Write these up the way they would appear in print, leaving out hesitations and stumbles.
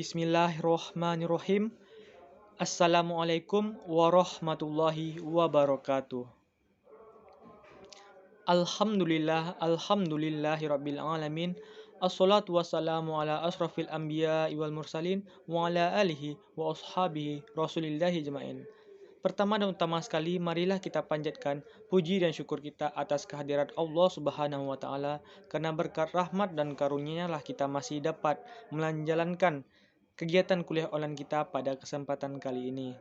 Bismillahirrohmanirrohim. Assalamualaikum warahmatullahi wabarakatuh. Alhamdulillahirabbil alamin. Assalatu wassalamu ala asrafil anbiya wal mursalin wa ala alihi wa ashabihi rasulillahi jema'in. Pertama dan utama sekali, marilah kita panjatkan puji dan syukur kita atas kehadirat Allah Subhanahu wa Ta'ala, karena berkat rahmat dan karunia-Nya lah kita masih dapat menjalankan kegiatan kuliah online kita pada kesempatan kali ini.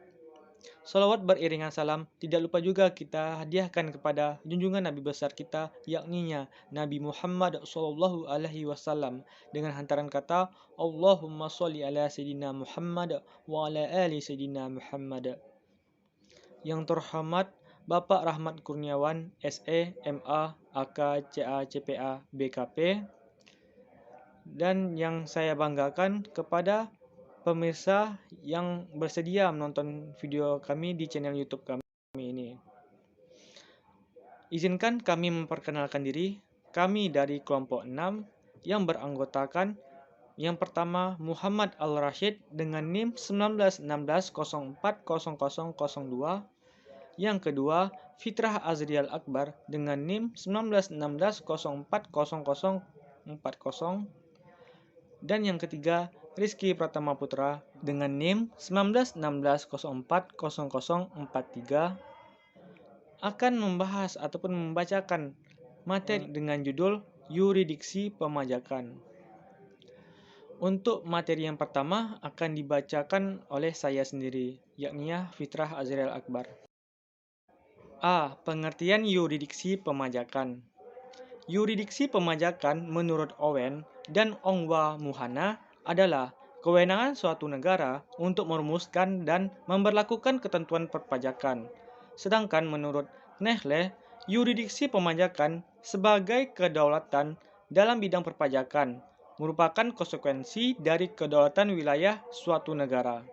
Salawat beriringan salam tidak lupa juga kita hadiahkan kepada junjungan Nabi besar kita, yakninya Nabi Muhammad SAW, dengan hantaran kata Allahumma sholli ala Sayyidina Muhammad wa ala ali Sayyidina Muhammad. Yang terhormat Bapak Rahmat Kurniawan, SE, MA, AK, CA, CPA, BKP, dan yang saya banggakan kepada pemirsa yang bersedia menonton video kami di channel YouTube kami ini. Izinkan kami memperkenalkan diri. Kami dari kelompok 6 yang beranggotakan yang pertama Muhammad Al-Rashid dengan NIM 1916040002. Yang kedua, Fitrah Azrial Akbar dengan NIM 1916040040. Dan yang ketiga, Rizky Pratama Putra dengan NIM 1916040043 akan membahas ataupun membacakan materi dengan judul Yuridiksi Pemajakan. Untuk materi yang pertama akan dibacakan oleh saya sendiri, yakni Fitrah Azrial Akbar. A. Pengertian yuridiksi pemajakan. Yuridiksi pemajakan menurut Owen dan Ongwa Muhana adalah kewenangan suatu negara untuk merumuskan dan memberlakukan ketentuan perpajakan. Sedangkan menurut Nehle, yuridiksi pemajakan sebagai kedaulatan dalam bidang perpajakan merupakan konsekuensi dari kedaulatan wilayah suatu negara.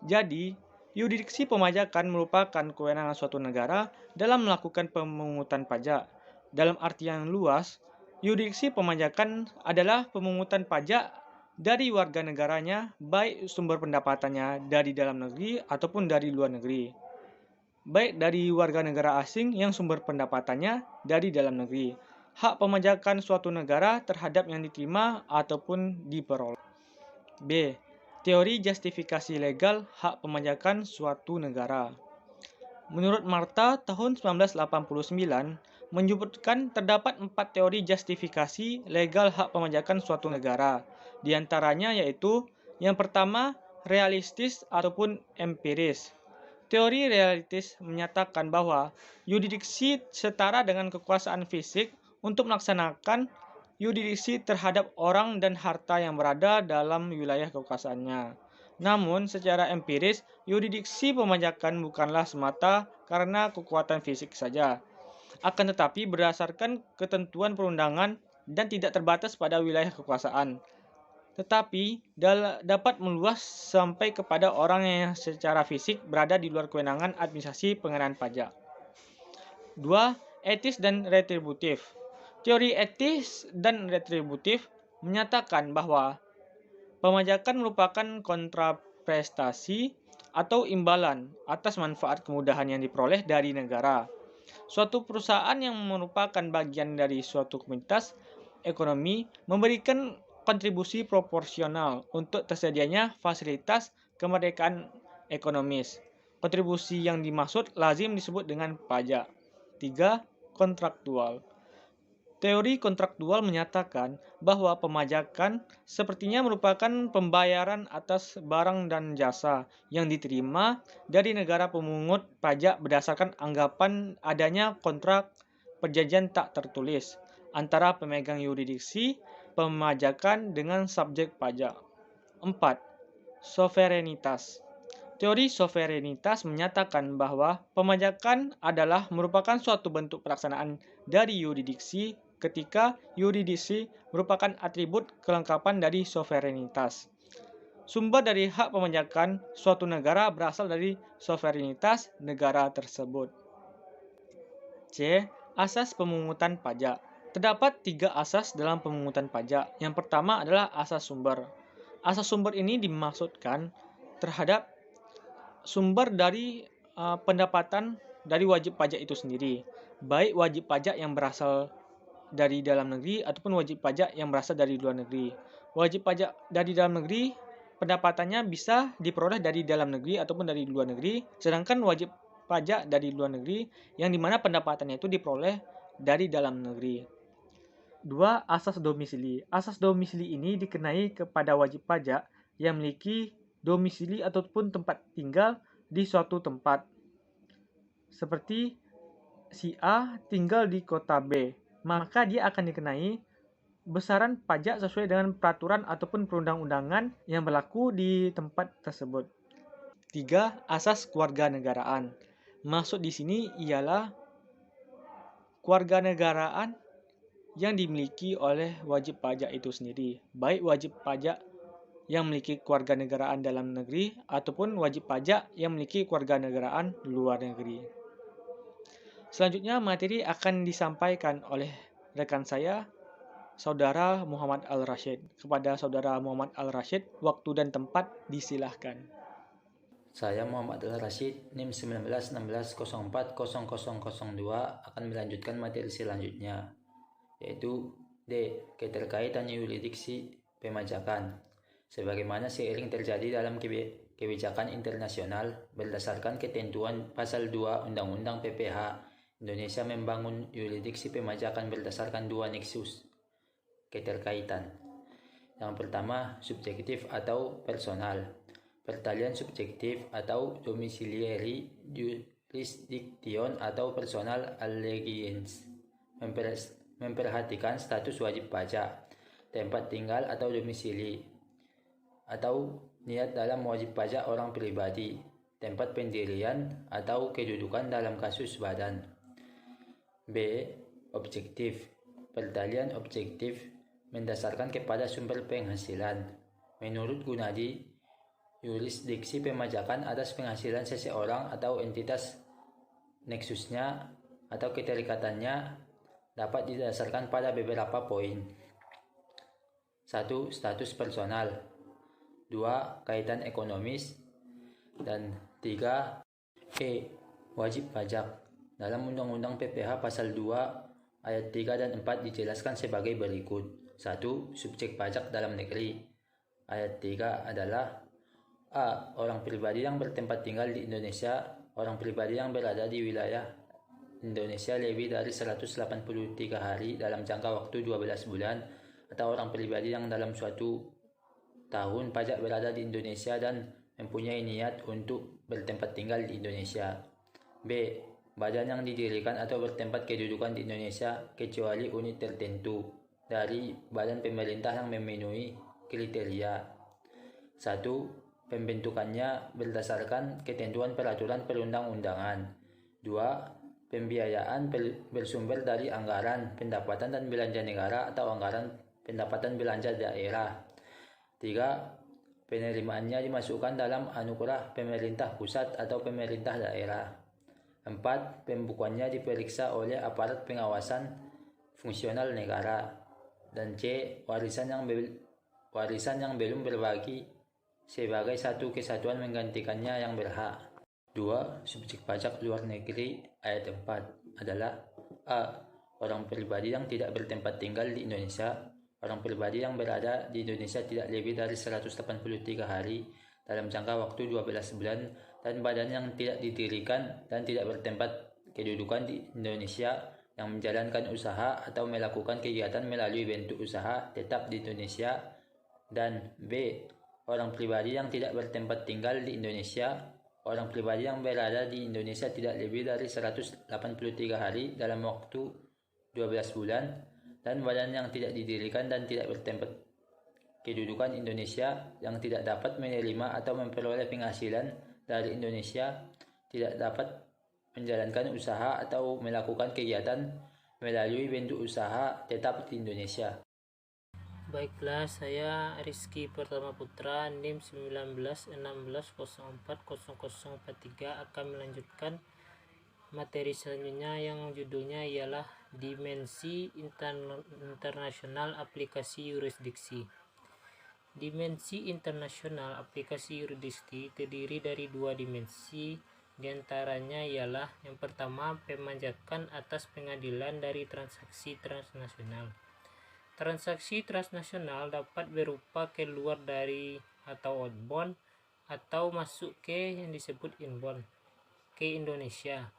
Jadi, yuridiksi pemajakan merupakan kewenangan suatu negara dalam melakukan pemungutan pajak. Dalam artian luas, yuridiksi pemajakan adalah pemungutan pajak dari warga negaranya, baik sumber pendapatannya dari dalam negeri ataupun dari luar negeri. Baik dari warga negara asing yang sumber pendapatannya dari dalam negeri. Hak pemajakan suatu negara terhadap yang diterima ataupun diperoleh. B. Teori justifikasi legal hak pemajakan suatu negara. Menurut Marta tahun 1989 menyebutkan terdapat 4 teori justifikasi legal hak pemajakan suatu negara. Di antaranya yaitu yang pertama, realistis ataupun empiris. Teori realistis menyatakan bahwa yuridiksi setara dengan kekuasaan fisik untuk melaksanakan yuridiksi terhadap orang dan harta yang berada dalam wilayah kekuasaannya. Namun, secara empiris, yuridiksi pemajakan bukanlah semata karena kekuatan fisik saja. Akan tetapi berdasarkan ketentuan perundangan dan tidak terbatas pada wilayah kekuasaan. Tetapi dapat meluas sampai kepada orang yang secara fisik berada di luar kewenangan administrasi pengenaan pajak. 2. Etis dan retributif. Teori etis dan retributif menyatakan bahwa pemajakan merupakan kontraprestasi atau imbalan atas manfaat kemudahan yang diperoleh dari negara. Suatu perusahaan yang merupakan bagian dari suatu komunitas ekonomi memberikan kontribusi proporsional untuk tersedianya fasilitas kemerdekaan ekonomis. Kontribusi yang dimaksud lazim disebut dengan pajak. 3. Kontraktual. Teori kontraktual menyatakan bahwa pemajakan sepertinya merupakan pembayaran atas barang dan jasa yang diterima dari negara pemungut pajak berdasarkan anggapan adanya kontrak perjanjian tak tertulis antara pemegang yuridiksi pemajakan dengan subjek pajak. 4. Soverenitas. Teori soverenitas menyatakan bahwa pemajakan adalah merupakan suatu bentuk pelaksanaan dari yuridiksi ketika yuridiksi merupakan atribut kelengkapan dari soverenitas. Sumber dari hak pemajakan suatu negara berasal dari soverenitas negara tersebut. C. Asas pemungutan pajak. Terdapat 3 asas dalam pemungutan pajak. Yang pertama adalah asas sumber. Asas sumber ini dimaksudkan terhadap sumber dari pendapatan dari wajib pajak itu sendiri, baik wajib pajak yang berasal dari dalam negeri ataupun wajib pajak yang berasal dari luar negeri. Wajib pajak dari dalam negeri pendapatannya bisa diperoleh dari dalam negeri ataupun dari luar negeri, sedangkan wajib pajak dari luar negeri yang dimana pendapatannya itu diperoleh dari dalam negeri. 2. Asas domisili. Asas domisili ini dikenai kepada wajib pajak yang memiliki domisili ataupun tempat tinggal di suatu tempat. Seperti si A tinggal di kota B, maka dia akan dikenai besaran pajak sesuai dengan peraturan ataupun perundang-undangan yang berlaku di tempat tersebut. 3. Asas kewarganegaraan. Maksud di sini ialah kewarganegaraan yang dimiliki oleh wajib pajak itu sendiri, baik wajib pajak yang memiliki kewarganegaraan dalam negeri ataupun wajib pajak yang memiliki kewarganegaraan luar negeri. Selanjutnya materi akan disampaikan oleh rekan saya, Saudara Muhammad Al-Rashid. Kepada Saudara Muhammad Al-Rashid, waktu dan tempat disilahkan. Saya Muhammad Al-Rashid, NIM 1916040002 akan melanjutkan materi selanjutnya, yaitu D. Keterkaitan yurisdiksi pemajakan. Sebagaimana seiring terjadi dalam kebijakan internasional berdasarkan ketentuan Pasal 2 Undang-Undang PPH, Indonesia membangun yurisdiksi pemajakan berdasarkan dua nexus keterkaitan. Yang pertama, subjektif atau personal. Pertalian subjektif atau domiciliary jurisdiction atau personal allegiance memperhatikan status wajib pajak, tempat tinggal atau domisili, atau niat dalam wajib pajak orang pribadi, tempat pendirian atau kedudukan dalam kasus badan. B. Objektif. Pertalian objektif mendasarkan kepada sumber penghasilan. Menurut Gunadi, yurisdiksi pemajakan atas penghasilan seseorang atau entitas nexusnya atau keterikatannya dapat didasarkan pada beberapa poin. 1. Status personal. 2. Kaitan ekonomis. Dan 3. Wajib pajak. Dalam Undang-Undang PPH Pasal 2 Ayat 3 dan 4 dijelaskan sebagai berikut. 1. Subjek pajak dalam negeri. Ayat 3 adalah A. Orang pribadi yang bertempat tinggal di Indonesia. Orang pribadi yang berada di wilayah Indonesia lebih dari 183 hari dalam jangka waktu 12 bulan, atau orang pribadi yang dalam suatu tahun pajak berada di Indonesia dan mempunyai niat untuk bertempat tinggal di Indonesia. B. Badan yang didirikan atau bertempat kedudukan di Indonesia kecuali unit tertentu dari badan pemerintah yang memenuhi kriteria. 1. Pembentukannya berdasarkan ketentuan peraturan perundang-undangan. 2. Pembiayaan bersumber dari anggaran pendapatan dan belanja negara atau anggaran pendapatan belanja daerah. 3. Penerimaannya dimasukkan dalam anugerah pemerintah pusat atau pemerintah daerah. 4. Pembukuannya diperiksa oleh aparat pengawasan fungsional negara. Dan C. Warisan yang belum berbagi sebagai satu kesatuan menggantikannya yang berhak. 2. Subjek pajak luar negeri. Ayat 4 adalah A. Orang pribadi yang tidak bertempat tinggal di Indonesia. Orang pribadi yang berada di Indonesia tidak lebih dari 183 hari dalam jangka waktu 12 bulan, dan badan yang tidak didirikan dan tidak bertempat kedudukan di Indonesia yang menjalankan usaha atau melakukan kegiatan melalui bentuk usaha tetap di Indonesia. Dan B. Orang pribadi yang tidak bertempat tinggal di Indonesia. Orang pribadi yang berada di Indonesia tidak lebih dari 183 hari dalam waktu 12 bulan, dan badan yang tidak didirikan dan tidak bertempat kedudukan Indonesia yang tidak dapat menerima atau memperoleh penghasilan dari Indonesia, tidak dapat menjalankan usaha atau melakukan kegiatan melalui bentuk usaha tetap di Indonesia. Baiklah, saya Rizky Pertama Putra, NIM 1916040043 akan melanjutkan materi selanjutnya yang judulnya ialah Dimensi Internasional Aplikasi Yurisdiksi. Dimensi internasional aplikasi yurisdiksi terdiri dari dua dimensi, diantaranya ialah yang pertama pemajakan atas pengadilan dari transaksi transnasional. Transaksi transnasional dapat berupa keluar dari atau outbound atau masuk ke yang disebut inbound ke Indonesia.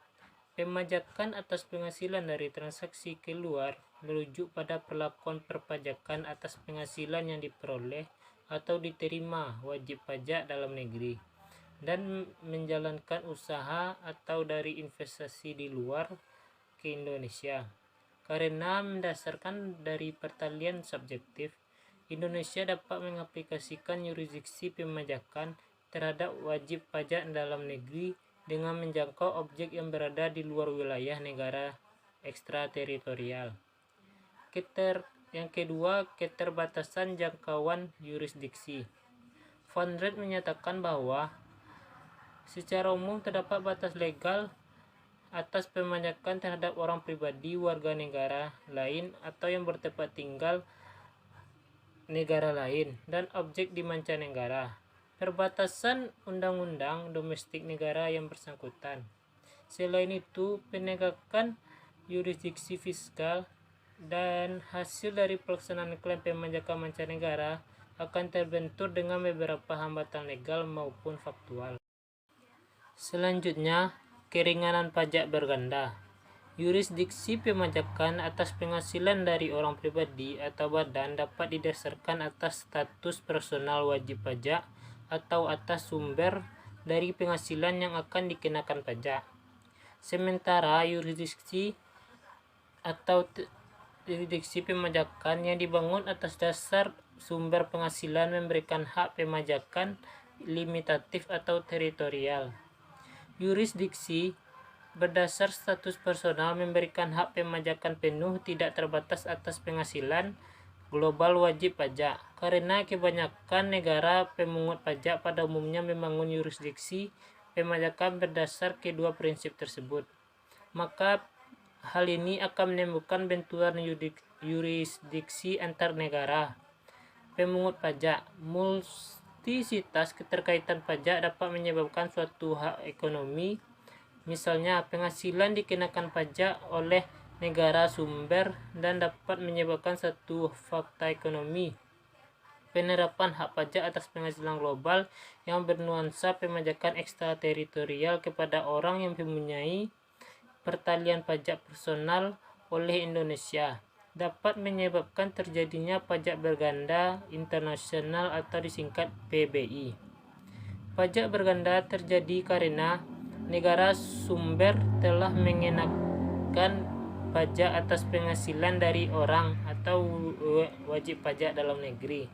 Pemajakan atas penghasilan dari transaksi keluar merujuk pada perlakuan perpajakan atas penghasilan yang diperoleh atau diterima wajib pajak dalam negeri dan menjalankan usaha atau dari investasi di luar ke Indonesia. Karena mendasarkan dari pertalian subjektif, Indonesia dapat mengaplikasikan yurisdiksi pemajakan terhadap wajib pajak dalam negeri dengan menjangkau objek yang berada di luar wilayah negara ekstrateritorial. Yang kedua, keterbatasan jangkauan yurisdiksi. Von Red menyatakan bahwa secara umum terdapat batas legal atas pemajakan terhadap orang pribadi warga negara lain atau yang bertempat tinggal negara lain dan objek di mancanegara. Perbatasan undang-undang domestik negara yang bersangkutan. Selain itu, penegakan yurisdiksi fiskal dan hasil dari pelaksanaan klaim pemajakan mancanegara akan terbentur dengan beberapa hambatan legal maupun faktual. Selanjutnya, keringanan pajak berganda. Yurisdiksi pemajakan atas penghasilan dari orang pribadi atau badan dapat didasarkan atas status personal wajib pajak atau atas sumber dari penghasilan yang akan dikenakan pajak. Sementara yurisdiksi atau yurisdiksi pemajakan yang dibangun atas dasar sumber penghasilan memberikan hak pemajakan limitatif atau teritorial. Yurisdiksi berdasar status personal memberikan hak pemajakan penuh tidak terbatas atas penghasilan global wajib pajak. Karena kebanyakan negara pemungut pajak pada umumnya membangun yurisdiksi pemajakan berdasar kedua prinsip tersebut, maka hal ini akan menimbulkan benturan yurisdiksi antar negara pemungut pajak. Multisitas keterkaitan pajak dapat menyebabkan suatu hak ekonomi. Misalnya, penghasilan dikenakan pajak oleh negara sumber dan dapat menyebabkan satu fakta ekonomi. Penerapan hak pajak atas penghasilan global yang bernuansa pemajakan ekstrateritorial kepada orang yang mempunyai pertalian pajak personal oleh Indonesia dapat menyebabkan terjadinya pajak berganda internasional atau disingkat PBI. Pajak berganda terjadi karena negara sumber telah mengenakan pajak atas penghasilan dari orang atau wajib pajak dalam negeri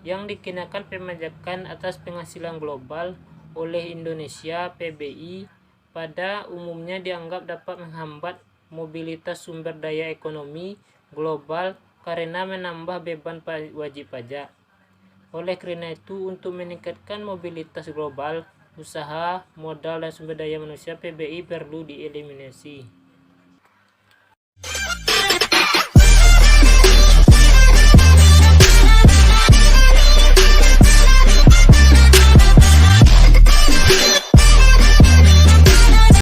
yang dikenakan pemajakan atas penghasilan global oleh Indonesia. PBI pada umumnya dianggap dapat menghambat mobilitas sumber daya ekonomi global karena menambah beban wajib pajak. Oleh karena itu, untuk meningkatkan mobilitas global, usaha, modal, dan sumber daya manusia, PBI perlu dieliminasi.